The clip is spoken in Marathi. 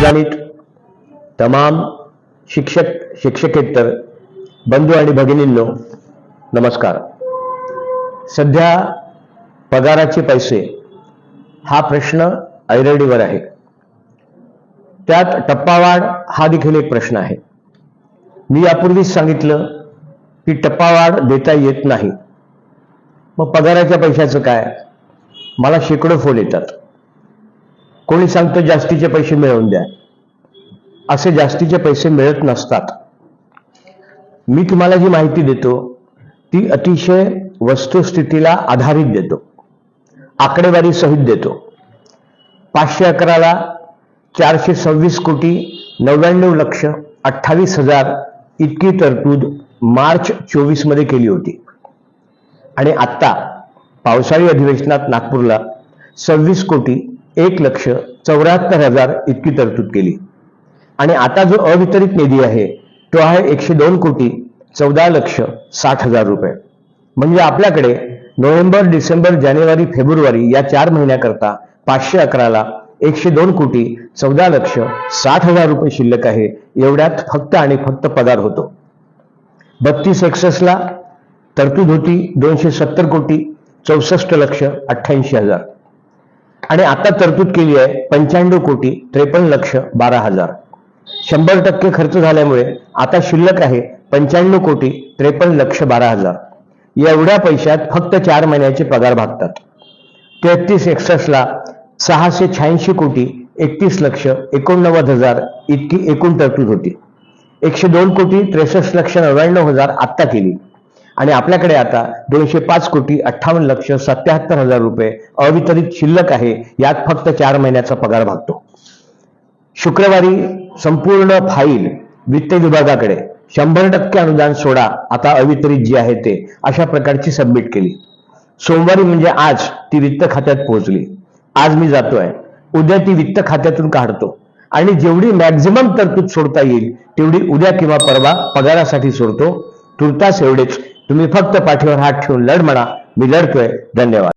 अनुदानित तमाम शिक्षक शिक्षकेतर बंधू आणि भगिनींनो नमस्कार। सध्या पगाराचे पैसे हा प्रश्न ऐरणीवर आहे। त्यात टप्पावाढ हा देखील एक प्रश्न आहे। मी यापूर्वीच सांगितलं की टप्पावाढ देता येत नाही, मग पगाराच्या पैशाचं काय? मला शेकडो फोन येतात। कोणी सांगतं जास्तीचे पैसे मिळवून द्या, असे जास्तीचे पैसे मिळत नसतात। मी तुम्हाला जी माहिती देतो ती अतिशय वस्तुस्थितीला आधारित देतो, आकडेवारी सहित देतो। 511 ला 426 कोटी 99,28,000 इतकी तरतूद मार्च 24 मध्ये केली होती आणि आता पावसाळी अधिवेशनात नागपूरला 26 कोटी 1,74,000 इतकी तरतूद केली आणि आता जो अवितरित निधी आहे तो आहे 102 कोटी 14,60,000 रुपये। म्हणजे आपल्याकडे नोव्हेंबर, डिसेंबर, जानेवारी, फेब्रुवारी या 4 महिन्याकरता 511 ला 102 कोटी 14,60,000 रुपये शिल्लक आहे। एवढ्यात फक्त आणि फक्त पगार होतो। 32 एक्सेस ला तरतूद होती 270 कोटी 64,88,000 आणि आता तरतूद केली आहे 95 कोटी 53,12,000। 100% खर्च झाल्यामुळे आता शिल्लक आहे 95 कोटी 53,12,000। एवढ्या पैशात फक्त 4 महिन्याचे पगार भागतात। 33 एक्सेस ला 686 कोटी 31,89,000 इतकी एकूण तरतूद होती। 102 कोटी 63,99,000 आत्ता केली आणि आपल्याकडे आता 205 कोटी 58,77,000 रुपये अवितरित शिल्लक आहे। यात फक्त 4 महिन्याचा पगार भागतो। शुक्रवारी संपूर्ण फाईल वित्त विभागाकडे 100% अनुदान सोडा आता अवितरित जे आहे ते अशा प्रकारची सबमिट केली। सोमवारी म्हणजे आज ती वित्त खात्यात पोहोचली। आज मी जातोय, उद्या ती वित्त खात्यातून काढतो आणि जेवढी मॅक्झिमम तरतूद सोडता येईल तेवढी उद्या किंवा परवा पगारासाठी सोडतो। तुर्तास एवढेच। तुम्ही फक्त पाठीवर हात ठेवून लढ म्हणा, मी लढतोय। धन्यवाद।